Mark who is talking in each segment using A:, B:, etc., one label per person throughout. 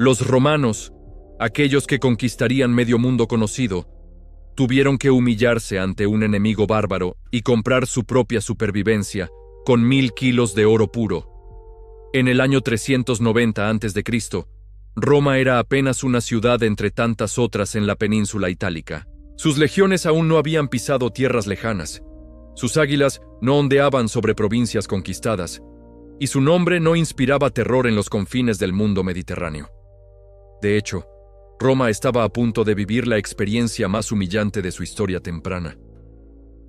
A: Los romanos, aquellos que conquistarían medio mundo conocido, tuvieron que humillarse ante un enemigo bárbaro y comprar su propia supervivencia con 1000 kilos de oro puro. En el año 390 a.C., Roma era apenas una ciudad entre tantas otras en la península itálica. Sus legiones aún no habían pisado tierras lejanas. Sus águilas no ondeaban sobre provincias conquistadas, y su nombre no inspiraba terror en los confines del mundo mediterráneo. De hecho, Roma estaba a punto de vivir la experiencia más humillante de su historia temprana.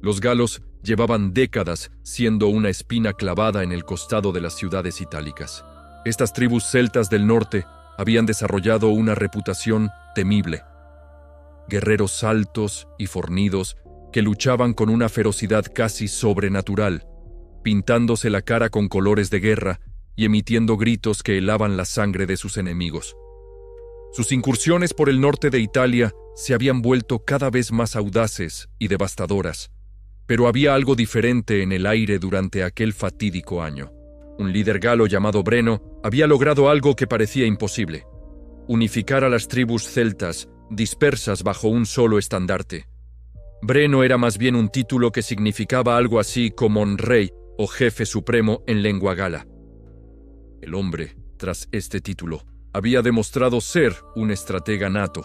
A: Los galos llevaban décadas siendo una espina clavada en el costado de las ciudades itálicas. Estas tribus celtas del norte habían desarrollado una reputación temible. Guerreros altos y fornidos que luchaban con una ferocidad casi sobrenatural, pintándose la cara con colores de guerra y emitiendo gritos que helaban la sangre de sus enemigos. Sus incursiones por el norte de Italia se habían vuelto cada vez más audaces y devastadoras, pero había algo diferente en el aire durante aquel fatídico año. Un líder galo llamado Breno había logrado algo que parecía imposible: unificar a las tribus celtas dispersas bajo un solo estandarte. Breno era más bien un título que significaba algo así como rey o jefe supremo en lengua gala. El hombre, tras este título, había demostrado ser un estratega nato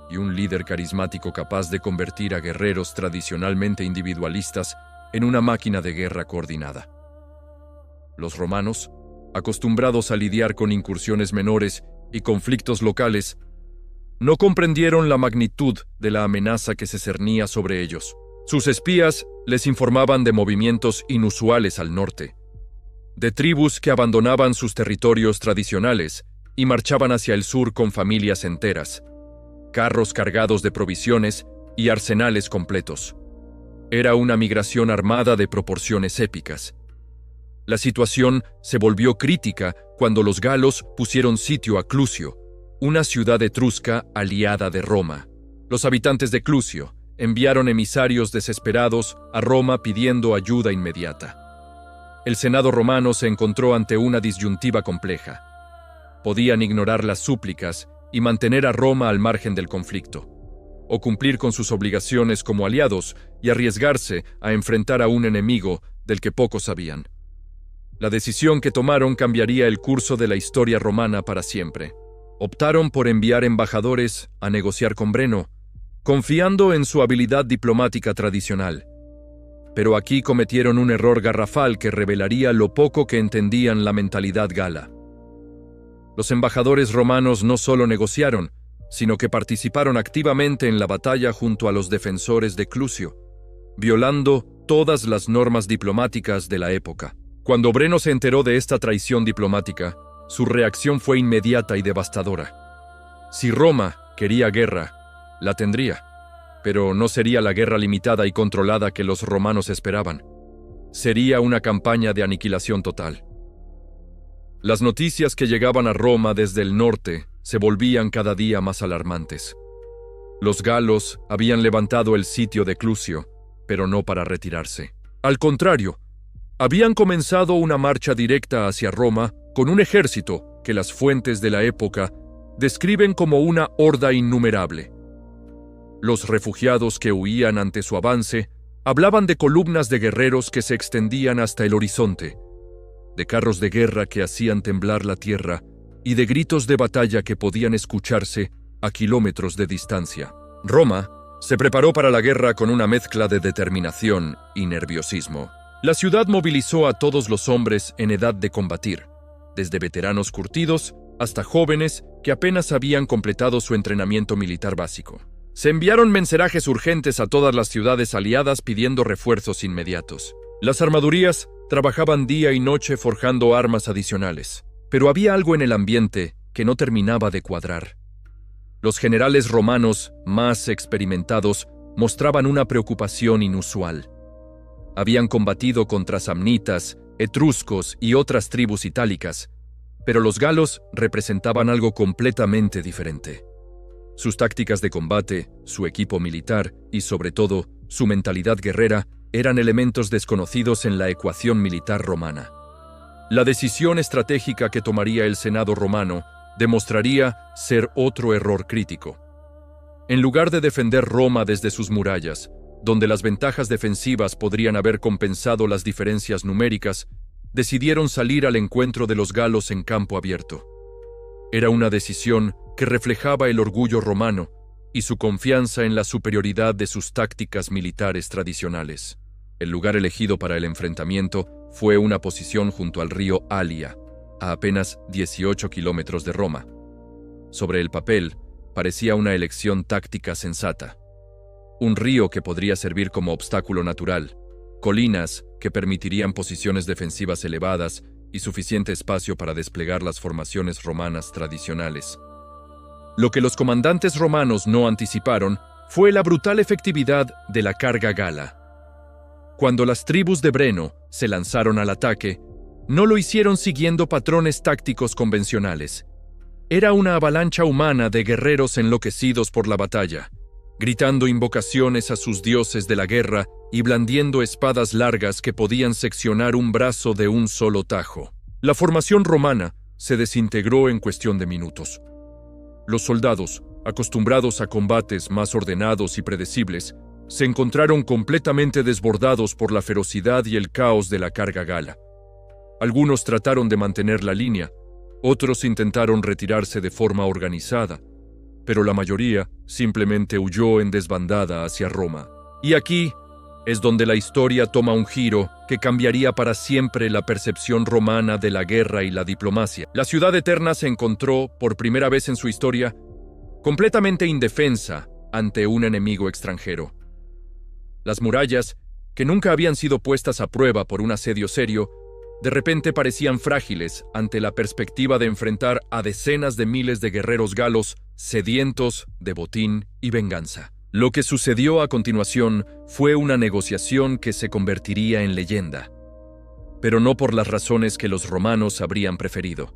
A: y un líder carismático capaz de convertir a guerreros tradicionalmente individualistas en una máquina de guerra coordinada. Los romanos, acostumbrados a lidiar con incursiones menores y conflictos locales, no comprendieron la magnitud de la amenaza que se cernía sobre ellos. Sus espías les informaban de movimientos inusuales al norte, de tribus que abandonaban sus territorios tradicionales y marchaban hacia el sur con familias enteras, carros cargados de provisiones y arsenales completos. Era una migración armada de proporciones épicas. La situación se volvió crítica cuando los galos pusieron sitio a Clusio, una ciudad etrusca aliada de Roma. Los habitantes de Clusio enviaron emisarios desesperados a Roma pidiendo ayuda inmediata. El Senado romano se encontró ante una disyuntiva compleja. Podían ignorar las súplicas y mantener a Roma al margen del conflicto, o cumplir con sus obligaciones como aliados y arriesgarse a enfrentar a un enemigo del que pocos sabían. La decisión que tomaron cambiaría el curso de la historia romana para siempre. Optaron por enviar embajadores a negociar con Breno, confiando en su habilidad diplomática tradicional. Pero aquí cometieron un error garrafal que revelaría lo poco que entendían la mentalidad gala. Los embajadores romanos no solo negociaron, sino que participaron activamente en la batalla junto a los defensores de Clusio, violando todas las normas diplomáticas de la época. Cuando Breno se enteró de esta traición diplomática, su reacción fue inmediata y devastadora. Si Roma quería guerra, la tendría, pero no sería la guerra limitada y controlada que los romanos esperaban. Sería una campaña de aniquilación total. Las noticias que llegaban a Roma desde el norte se volvían cada día más alarmantes. Los galos habían levantado el sitio de Clusio, pero no para retirarse. Al contrario, habían comenzado una marcha directa hacia Roma con un ejército que las fuentes de la época describen como una horda innumerable. Los refugiados que huían ante su avance hablaban de columnas de guerreros que se extendían hasta el horizonte, de carros de guerra que hacían temblar la tierra y de gritos de batalla que podían escucharse a kilómetros de distancia. Roma se preparó para la guerra con una mezcla de determinación y nerviosismo. La ciudad movilizó a todos los hombres en edad de combatir, desde veteranos curtidos hasta jóvenes que apenas habían completado su entrenamiento militar básico. Se enviaron mensajes urgentes a todas las ciudades aliadas pidiendo refuerzos inmediatos. Las armadurías trabajaban día y noche forjando armas adicionales, pero había algo en el ambiente que no terminaba de cuadrar. Los generales romanos más experimentados mostraban una preocupación inusual. Habían combatido contra samnitas, etruscos y otras tribus itálicas, pero los galos representaban algo completamente diferente. Sus tácticas de combate, su equipo militar y, sobre todo, su mentalidad guerrera eran elementos desconocidos en la ecuación militar romana. La decisión estratégica que tomaría el Senado romano demostraría ser otro error crítico. En lugar de defender Roma desde sus murallas, donde las ventajas defensivas podrían haber compensado las diferencias numéricas, decidieron salir al encuentro de los galos en campo abierto. Era una decisión que reflejaba el orgullo romano y su confianza en la superioridad de sus tácticas militares tradicionales. El lugar elegido para el enfrentamiento fue una posición junto al río Alia, a apenas 18 kilómetros de Roma. Sobre el papel, parecía una elección táctica sensata. Un río que podría servir como obstáculo natural, colinas que permitirían posiciones defensivas elevadas y suficiente espacio para desplegar las formaciones romanas tradicionales. Lo que los comandantes romanos no anticiparon fue la brutal efectividad de la carga gala. Cuando las tribus de Breno se lanzaron al ataque, no lo hicieron siguiendo patrones tácticos convencionales. Era una avalancha humana de guerreros enloquecidos por la batalla, gritando invocaciones a sus dioses de la guerra y blandiendo espadas largas que podían seccionar un brazo de un solo tajo. La formación romana se desintegró en cuestión de minutos. Los soldados, acostumbrados a combates más ordenados y predecibles, se encontraron completamente desbordados por la ferocidad y el caos de la carga gala. Algunos trataron de mantener la línea, otros intentaron retirarse de forma organizada, pero la mayoría simplemente huyó en desbandada hacia Roma. Y aquí es donde la historia toma un giro que cambiaría para siempre la percepción romana de la guerra y la diplomacia. La ciudad eterna se encontró, por primera vez en su historia, completamente indefensa ante un enemigo extranjero. Las murallas, que nunca habían sido puestas a prueba por un asedio serio, de repente parecían frágiles ante la perspectiva de enfrentar a decenas de miles de guerreros galos sedientos de botín y venganza. Lo que sucedió a continuación fue una negociación que se convertiría en leyenda, pero no por las razones que los romanos habrían preferido.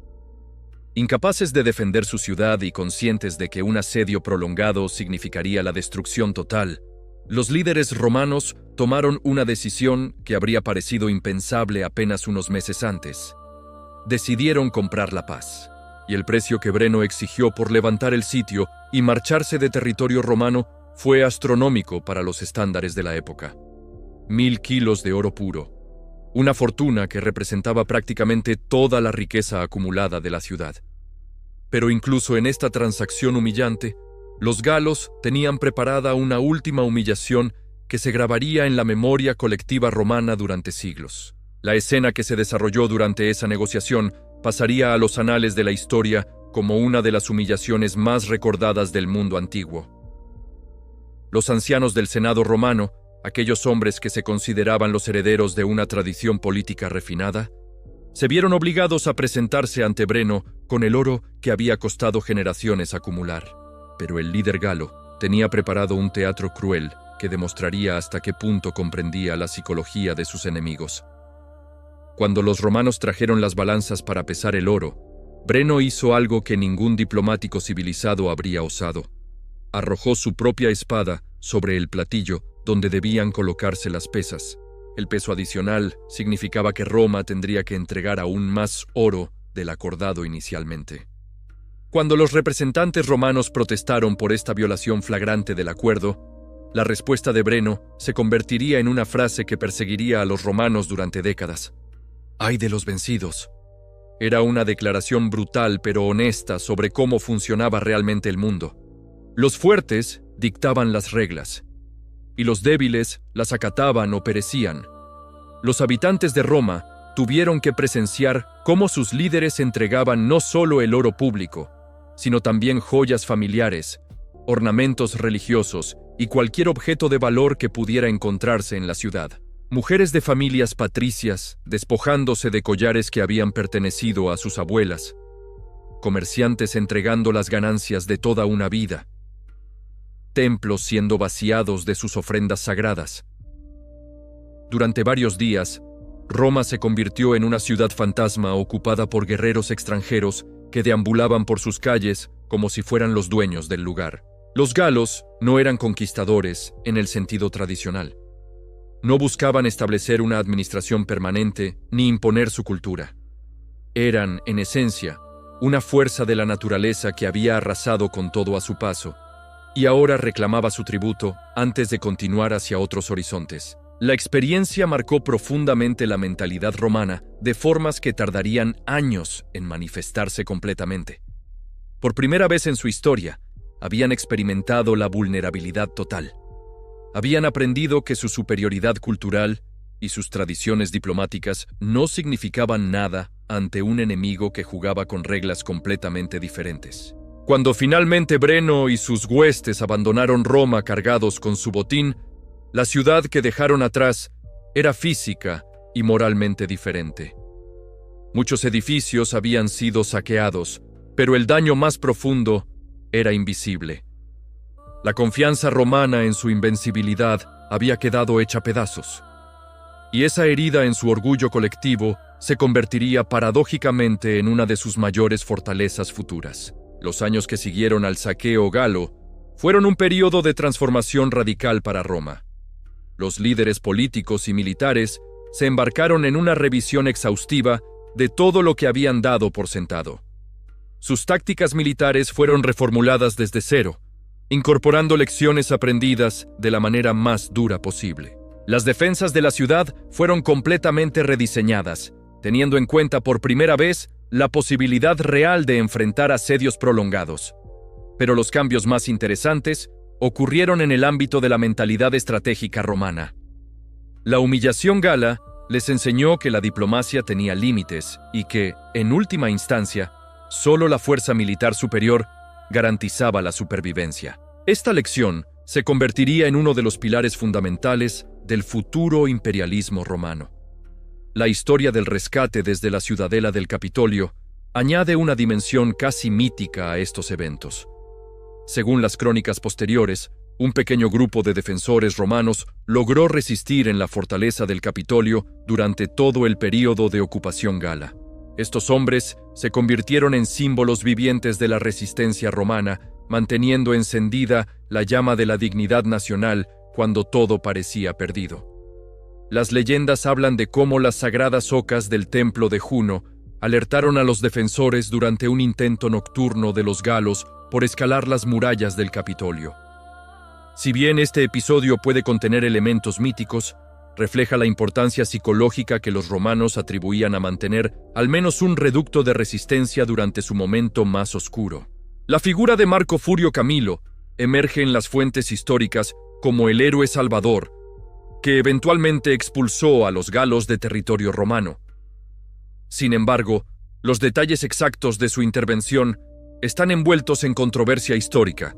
A: Incapaces de defender su ciudad y conscientes de que un asedio prolongado significaría la destrucción total, los líderes romanos tomaron una decisión que habría parecido impensable apenas unos meses antes. Decidieron comprar la paz, y el precio que Breno exigió por levantar el sitio y marcharse de territorio romano fue astronómico para los estándares de la época. 1000 kilos de oro puro, una fortuna que representaba prácticamente toda la riqueza acumulada de la ciudad. Pero incluso en esta transacción humillante, los galos tenían preparada una última humillación que se grabaría en la memoria colectiva romana durante siglos. La escena que se desarrolló durante esa negociación pasaría a los anales de la historia como una de las humillaciones más recordadas del mundo antiguo. Los ancianos del Senado romano, aquellos hombres que se consideraban los herederos de una tradición política refinada, se vieron obligados a presentarse ante Breno con el oro que había costado generaciones acumular. Pero el líder galo tenía preparado un teatro cruel que demostraría hasta qué punto comprendía la psicología de sus enemigos. Cuando los romanos trajeron las balanzas para pesar el oro, Breno hizo algo que ningún diplomático civilizado habría osado. Arrojó su propia espada sobre el platillo donde debían colocarse las pesas. El peso adicional significaba que Roma tendría que entregar aún más oro del acordado inicialmente. Cuando los representantes romanos protestaron por esta violación flagrante del acuerdo, la respuesta de Breno se convertiría en una frase que perseguiría a los romanos durante décadas. ¡Ay de los vencidos! Era una declaración brutal pero honesta sobre cómo funcionaba realmente el mundo. Los fuertes dictaban las reglas, y los débiles las acataban o perecían. Los habitantes de Roma tuvieron que presenciar cómo sus líderes entregaban no solo el oro público, sino también joyas familiares, ornamentos religiosos y cualquier objeto de valor que pudiera encontrarse en la ciudad. Mujeres de familias patricias despojándose de collares que habían pertenecido a sus abuelas, comerciantes entregando las ganancias de toda una vida, templos siendo vaciados de sus ofrendas sagradas. Durante varios días, Roma se convirtió en una ciudad fantasma ocupada por guerreros extranjeros que deambulaban por sus calles como si fueran los dueños del lugar. Los galos no eran conquistadores en el sentido tradicional. No buscaban establecer una administración permanente ni imponer su cultura. Eran, en esencia, una fuerza de la naturaleza que había arrasado con todo a su paso, y ahora reclamaba su tributo antes de continuar hacia otros horizontes. La experiencia marcó profundamente la mentalidad romana de formas que tardarían años en manifestarse completamente. Por primera vez en su historia, habían experimentado la vulnerabilidad total. Habían aprendido que su superioridad cultural y sus tradiciones diplomáticas no significaban nada ante un enemigo que jugaba con reglas completamente diferentes. Cuando finalmente Breno y sus huestes abandonaron Roma cargados con su botín, la ciudad que dejaron atrás era física y moralmente diferente. Muchos edificios habían sido saqueados, pero el daño más profundo era invisible. La confianza romana en su invencibilidad había quedado hecha pedazos, y esa herida en su orgullo colectivo se convertiría paradójicamente en una de sus mayores fortalezas futuras. Los años que siguieron al saqueo galo fueron un período de transformación radical para Roma. Los líderes políticos y militares se embarcaron en una revisión exhaustiva de todo lo que habían dado por sentado. Sus tácticas militares fueron reformuladas desde cero, incorporando lecciones aprendidas de la manera más dura posible. Las defensas de la ciudad fueron completamente rediseñadas, teniendo en cuenta por primera vez la posibilidad real de enfrentar asedios prolongados. Pero los cambios más interesantes ocurrieron en el ámbito de la mentalidad estratégica romana. La humillación gala les enseñó que la diplomacia tenía límites y que, en última instancia, solo la fuerza militar superior garantizaba la supervivencia. Esta lección se convertiría en uno de los pilares fundamentales del futuro imperialismo romano. La historia del rescate desde la ciudadela del Capitolio añade una dimensión casi mítica a estos eventos. Según las crónicas posteriores, un pequeño grupo de defensores romanos logró resistir en la fortaleza del Capitolio durante todo el período de ocupación gala. Estos hombres se convirtieron en símbolos vivientes de la resistencia romana, manteniendo encendida la llama de la dignidad nacional cuando todo parecía perdido. Las leyendas hablan de cómo las sagradas ocas del templo de Juno alertaron a los defensores durante un intento nocturno de los galos por escalar las murallas del Capitolio. Si bien este episodio puede contener elementos míticos, refleja la importancia psicológica que los romanos atribuían a mantener al menos un reducto de resistencia durante su momento más oscuro. La figura de Marco Furio Camilo emerge en las fuentes históricas como el héroe salvador, que eventualmente expulsó a los galos de territorio romano. Sin embargo, los detalles exactos de su intervención están envueltos en controversia histórica.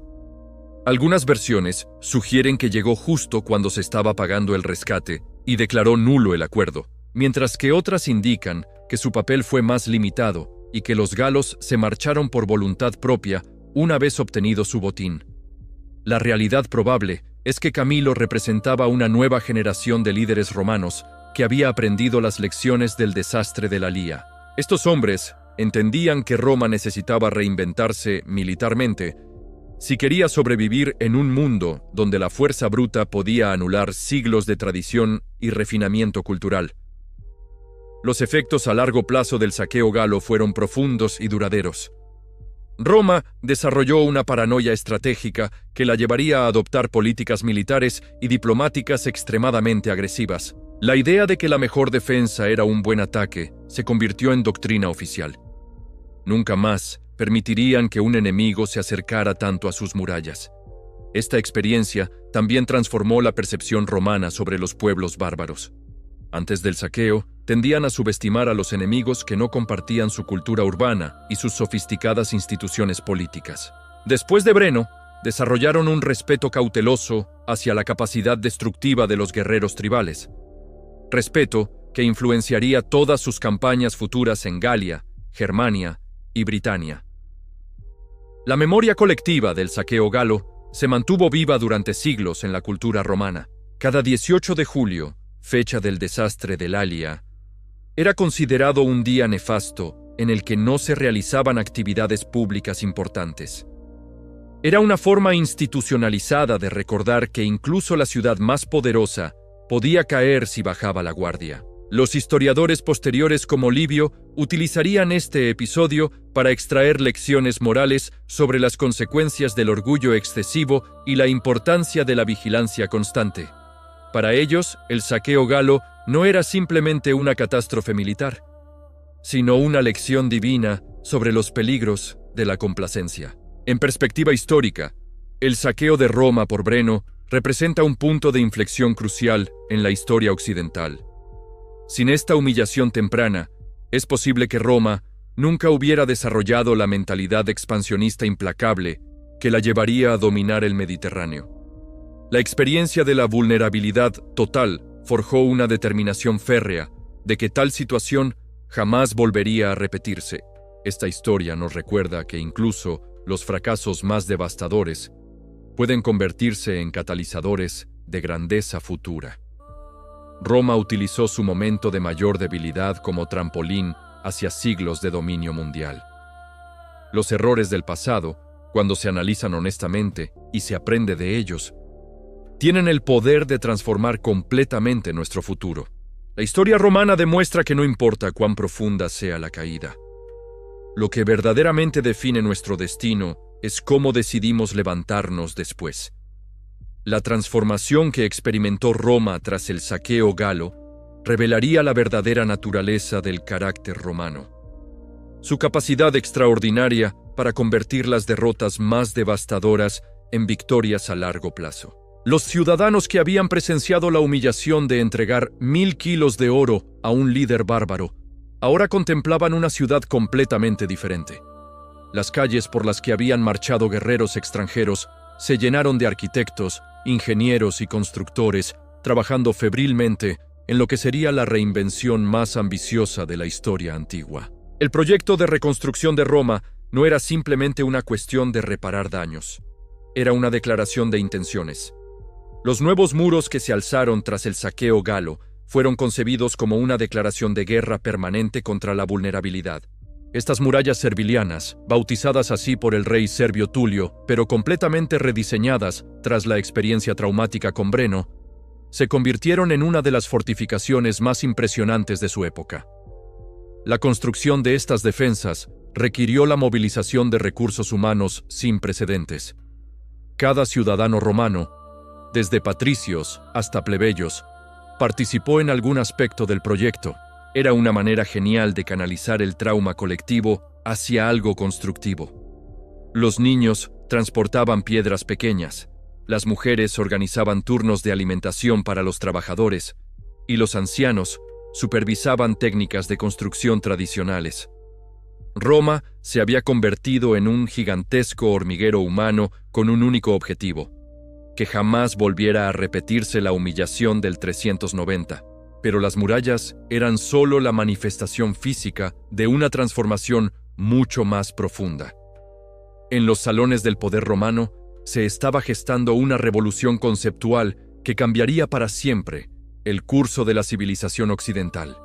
A: Algunas versiones sugieren que llegó justo cuando se estaba pagando el rescate y declaró nulo el acuerdo, mientras que otras indican que su papel fue más limitado y que los galos se marcharon por voluntad propia una vez obtenido su botín. La realidad probable es que Camilo representaba una nueva generación de líderes romanos que había aprendido las lecciones del desastre de la Lía. Estos hombres entendían que Roma necesitaba reinventarse militarmente si quería sobrevivir en un mundo donde la fuerza bruta podía anular siglos de tradición y refinamiento cultural. Los efectos a largo plazo del saqueo galo fueron profundos y duraderos. Roma desarrolló una paranoia estratégica que la llevaría a adoptar políticas militares y diplomáticas extremadamente agresivas. La idea de que la mejor defensa era un buen ataque se convirtió en doctrina oficial. Nunca más permitirían que un enemigo se acercara tanto a sus murallas. Esta experiencia también transformó la percepción romana sobre los pueblos bárbaros. Antes del saqueo, tendían a subestimar a los enemigos que no compartían su cultura urbana y sus sofisticadas instituciones políticas. Después de Breno, desarrollaron un respeto cauteloso hacia la capacidad destructiva de los guerreros tribales. Respeto que influenciaría todas sus campañas futuras en Galia, Germania y Britania. La memoria colectiva del saqueo galo se mantuvo viva durante siglos en la cultura romana. Cada 18 de julio, fecha del desastre de Lalia, era considerado un día nefasto en el que no se realizaban actividades públicas importantes. Era una forma institucionalizada de recordar que incluso la ciudad más poderosa podía caer si bajaba la guardia. Los historiadores posteriores como Livio utilizarían este episodio para extraer lecciones morales sobre las consecuencias del orgullo excesivo y la importancia de la vigilancia constante. Para ellos, el saqueo galo no era simplemente una catástrofe militar, sino una lección divina sobre los peligros de la complacencia. En perspectiva histórica, el saqueo de Roma por Breno representa un punto de inflexión crucial en la historia occidental. Sin esta humillación temprana, es posible que Roma nunca hubiera desarrollado la mentalidad expansionista implacable que la llevaría a dominar el Mediterráneo. La experiencia de la vulnerabilidad total forjó una determinación férrea de que tal situación jamás volvería a repetirse. Esta historia nos recuerda que incluso los fracasos más devastadores pueden convertirse en catalizadores de grandeza futura. Roma utilizó su momento de mayor debilidad como trampolín hacia siglos de dominio mundial. Los errores del pasado, cuando se analizan honestamente y se aprende de ellos, tienen el poder de transformar completamente nuestro futuro. La historia romana demuestra que no importa cuán profunda sea la caída. Lo que verdaderamente define nuestro destino es cómo decidimos levantarnos después. La transformación que experimentó Roma tras el saqueo galo revelaría la verdadera naturaleza del carácter romano. Su capacidad extraordinaria para convertir las derrotas más devastadoras en victorias a largo plazo. Los ciudadanos que habían presenciado la humillación de entregar 1000 kilos de oro a un líder bárbaro, ahora contemplaban una ciudad completamente diferente. Las calles por las que habían marchado guerreros extranjeros se llenaron de arquitectos, ingenieros y constructores, trabajando febrilmente en lo que sería la reinvención más ambiciosa de la historia antigua. El proyecto de reconstrucción de Roma no era simplemente una cuestión de reparar daños. Era una declaración de intenciones. Los nuevos muros que se alzaron tras el saqueo galo fueron concebidos como una declaración de guerra permanente contra la vulnerabilidad. Estas murallas servilianas, bautizadas así por el rey Servio Tulio, pero completamente rediseñadas tras la experiencia traumática con Breno, se convirtieron en una de las fortificaciones más impresionantes de su época. La construcción de estas defensas requirió la movilización de recursos humanos sin precedentes. Cada ciudadano romano, desde patricios hasta plebeyos, participó en algún aspecto del proyecto. Era una manera genial de canalizar el trauma colectivo hacia algo constructivo. Los niños transportaban piedras pequeñas, las mujeres organizaban turnos de alimentación para los trabajadores, y los ancianos supervisaban técnicas de construcción tradicionales. Roma se había convertido en un gigantesco hormiguero humano con un único objetivo: que jamás volviera a repetirse la humillación del 390. Pero las murallas eran solo la manifestación física de una transformación mucho más profunda. En los salones del poder romano se estaba gestando una revolución conceptual que cambiaría para siempre el curso de la civilización occidental.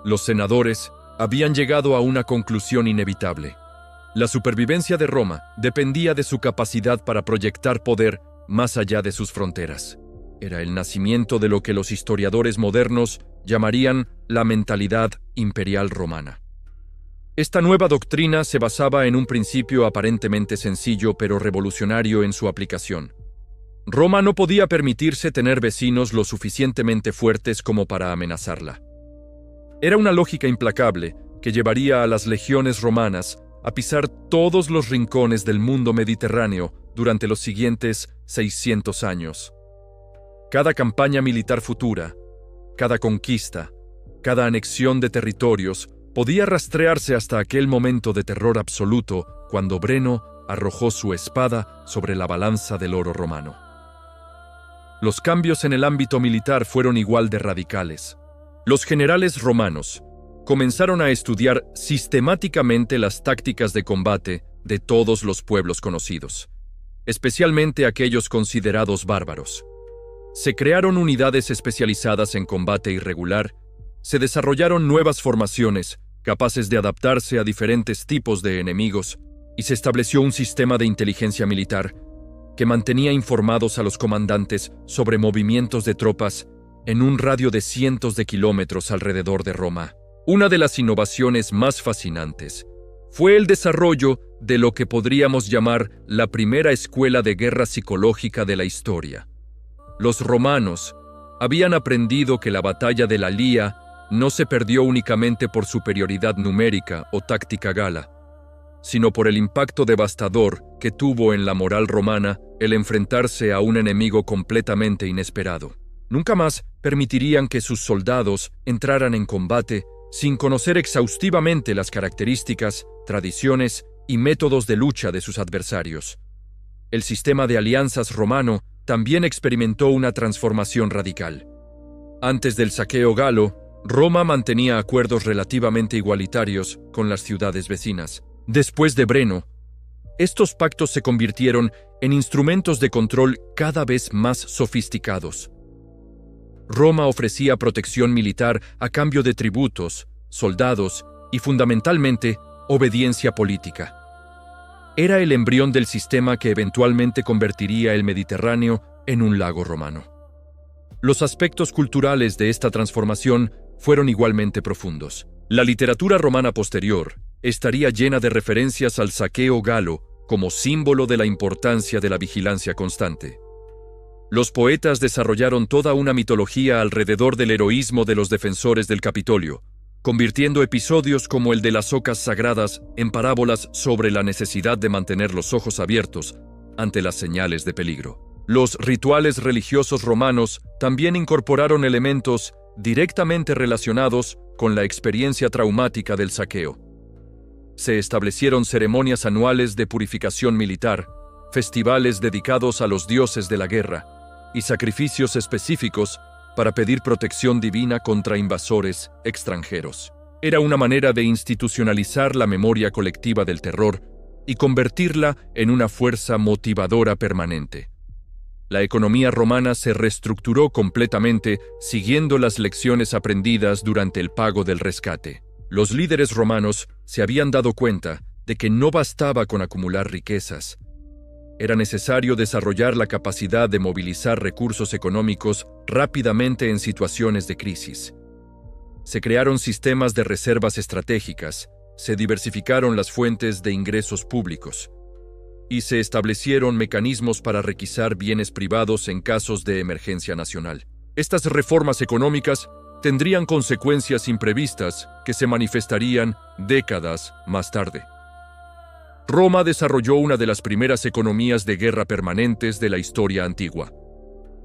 A: Los senadores habían llegado a una conclusión inevitable. La supervivencia de Roma dependía de su capacidad para proyectar poder más allá de sus fronteras. Era el nacimiento de lo que los historiadores modernos llamarían la mentalidad imperial romana. Esta nueva doctrina se basaba en un principio aparentemente sencillo pero revolucionario en su aplicación. Roma no podía permitirse tener vecinos lo suficientemente fuertes como para amenazarla. Era una lógica implacable que llevaría a las legiones romanas a pisar todos los rincones del mundo mediterráneo durante los siguientes 600 años. Cada campaña militar futura, cada conquista, cada anexión de territorios podía rastrearse hasta aquel momento de terror absoluto cuando Breno arrojó su espada sobre la balanza del oro romano. Los cambios en el ámbito militar fueron igual de radicales. Los generales romanos comenzaron a estudiar sistemáticamente las tácticas de combate de todos los pueblos conocidos, especialmente aquellos considerados bárbaros. Se crearon unidades especializadas en combate irregular, se desarrollaron nuevas formaciones capaces de adaptarse a diferentes tipos de enemigos y se estableció un sistema de inteligencia militar que mantenía informados a los comandantes sobre movimientos de tropas en un radio de cientos de kilómetros alrededor de Roma. Una de las innovaciones más fascinantes fue el desarrollo de lo que podríamos llamar la primera escuela de guerra psicológica de la historia. Los romanos habían aprendido que la batalla de la Lía no se perdió únicamente por superioridad numérica o táctica gala, sino por el impacto devastador que tuvo en la moral romana el enfrentarse a un enemigo completamente inesperado. Nunca más permitirían que sus soldados entraran en combate sin conocer exhaustivamente las características, tradiciones y métodos de lucha de sus adversarios. El sistema de alianzas romano también experimentó una transformación radical. Antes del saqueo galo, Roma mantenía acuerdos relativamente igualitarios con las ciudades vecinas. Después de Breno, estos pactos se convirtieron en instrumentos de control cada vez más sofisticados. Roma ofrecía protección militar a cambio de tributos, soldados y, fundamentalmente, obediencia política. Era el embrión del sistema que eventualmente convertiría el Mediterráneo en un lago romano. Los aspectos culturales de esta transformación fueron igualmente profundos. La literatura romana posterior estaría llena de referencias al saqueo galo como símbolo de la importancia de la vigilancia constante. Los poetas desarrollaron toda una mitología alrededor del heroísmo de los defensores del Capitolio, convirtiendo episodios como el de las ocas sagradas en parábolas sobre la necesidad de mantener los ojos abiertos ante las señales de peligro. Los rituales religiosos romanos también incorporaron elementos directamente relacionados con la experiencia traumática del saqueo. Se establecieron ceremonias anuales de purificación militar, festivales dedicados a los dioses de la guerra y sacrificios específicos para pedir protección divina contra invasores extranjeros. Era una manera de institucionalizar la memoria colectiva del terror y convertirla en una fuerza motivadora permanente. La economía romana se reestructuró completamente siguiendo las lecciones aprendidas durante el pago del rescate. Los líderes romanos se habían dado cuenta de que no bastaba con acumular riquezas. Era necesario desarrollar la capacidad de movilizar recursos económicos rápidamente en situaciones de crisis. Se crearon sistemas de reservas estratégicas, se diversificaron las fuentes de ingresos públicos y se establecieron mecanismos para requisar bienes privados en casos de emergencia nacional. Estas reformas económicas tendrían consecuencias imprevistas que se manifestarían décadas más tarde. Roma desarrolló una de las primeras economías de guerra permanentes de la historia antigua.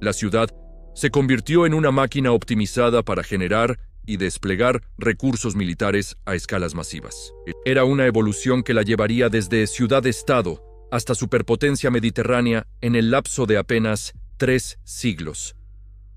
A: La ciudad se convirtió en una máquina optimizada para generar y desplegar recursos militares a escalas masivas. Era una evolución que la llevaría desde ciudad-estado hasta superpotencia mediterránea en el lapso de apenas 3 siglos.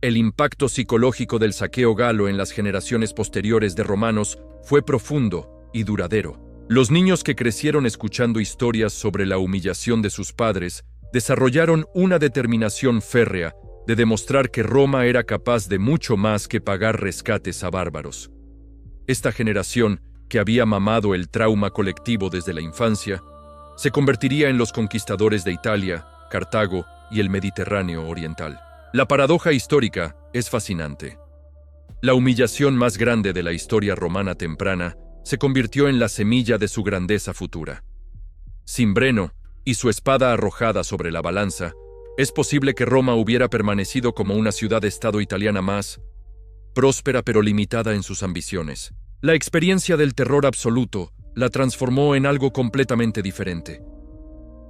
A: El impacto psicológico del saqueo galo en las generaciones posteriores de romanos fue profundo y duradero. Los niños que crecieron escuchando historias sobre la humillación de sus padres desarrollaron una determinación férrea de demostrar que Roma era capaz de mucho más que pagar rescates a bárbaros. Esta generación, que había mamado el trauma colectivo desde la infancia, se convertiría en los conquistadores de Italia, Cartago y el Mediterráneo oriental. La paradoja histórica es fascinante. La humillación más grande de la historia romana temprana se convirtió en la semilla de su grandeza futura. Sin Breno y su espada arrojada sobre la balanza, es posible que Roma hubiera permanecido como una ciudad-estado italiana más próspera pero limitada en sus ambiciones. La experiencia del terror absoluto la transformó en algo completamente diferente.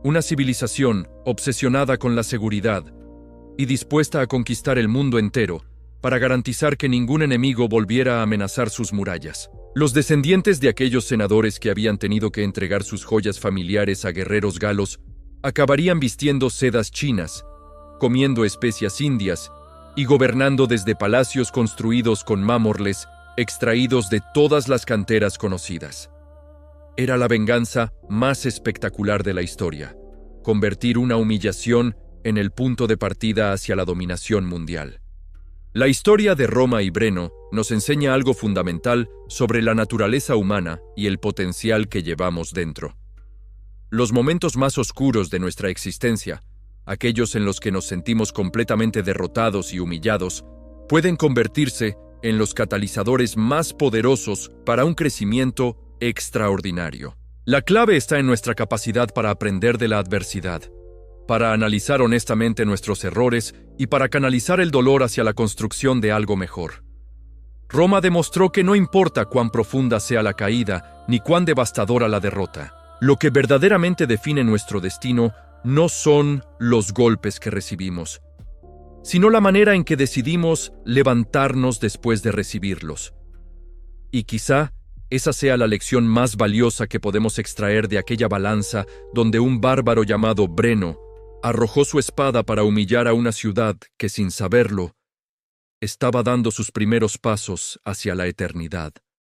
A: Una civilización obsesionada con la seguridad y dispuesta a conquistar el mundo entero para garantizar que ningún enemigo volviera a amenazar sus murallas. Los descendientes de aquellos senadores que habían tenido que entregar sus joyas familiares a guerreros galos acabarían vistiendo sedas chinas, comiendo especias indias y gobernando desde palacios construidos con mármoles extraídos de todas las canteras conocidas. Era la venganza más espectacular de la historia, convertir una humillación en el punto de partida hacia la dominación mundial. La historia de Roma y Breno nos enseña algo fundamental sobre la naturaleza humana y el potencial que llevamos dentro. Los momentos más oscuros de nuestra existencia, aquellos en los que nos sentimos completamente derrotados y humillados, pueden convertirse en los catalizadores más poderosos para un crecimiento extraordinario. La clave está en nuestra capacidad para aprender de la adversidad, para analizar honestamente nuestros errores y para canalizar el dolor hacia la construcción de algo mejor. Roma demostró que no importa cuán profunda sea la caída ni cuán devastadora la derrota. Lo que verdaderamente define nuestro destino no son los golpes que recibimos, sino la manera en que decidimos levantarnos después de recibirlos. Y quizá esa sea la lección más valiosa que podemos extraer de aquella balanza donde un bárbaro llamado Breno arrojó su espada para humillar a una ciudad que, sin saberlo, estaba dando sus primeros pasos hacia la eternidad.